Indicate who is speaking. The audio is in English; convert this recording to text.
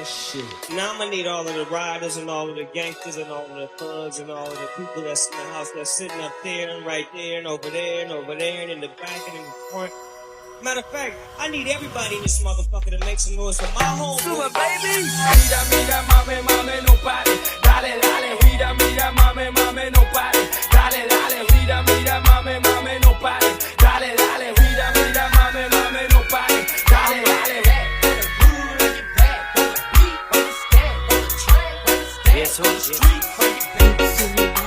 Speaker 1: shit. Now I'ma need all of the riders and all of the gangsters and all of the thugs and all of the people that's in the house that's sitting up there and right there and over there and over there and in the back and in the front. Matter of fact, I need everybody in this motherfucker to make some noise for my home.
Speaker 2: Sube, baby. Mira, mira, mame, mame, no pare. Dale, dale, mira, mira, mame, mame, no pare. Dale, dale, mira, mira, mame, mame, no pare. Dale, dale, mira, mira, mame, mame, no pare. Dale, dale. Yes, on the street,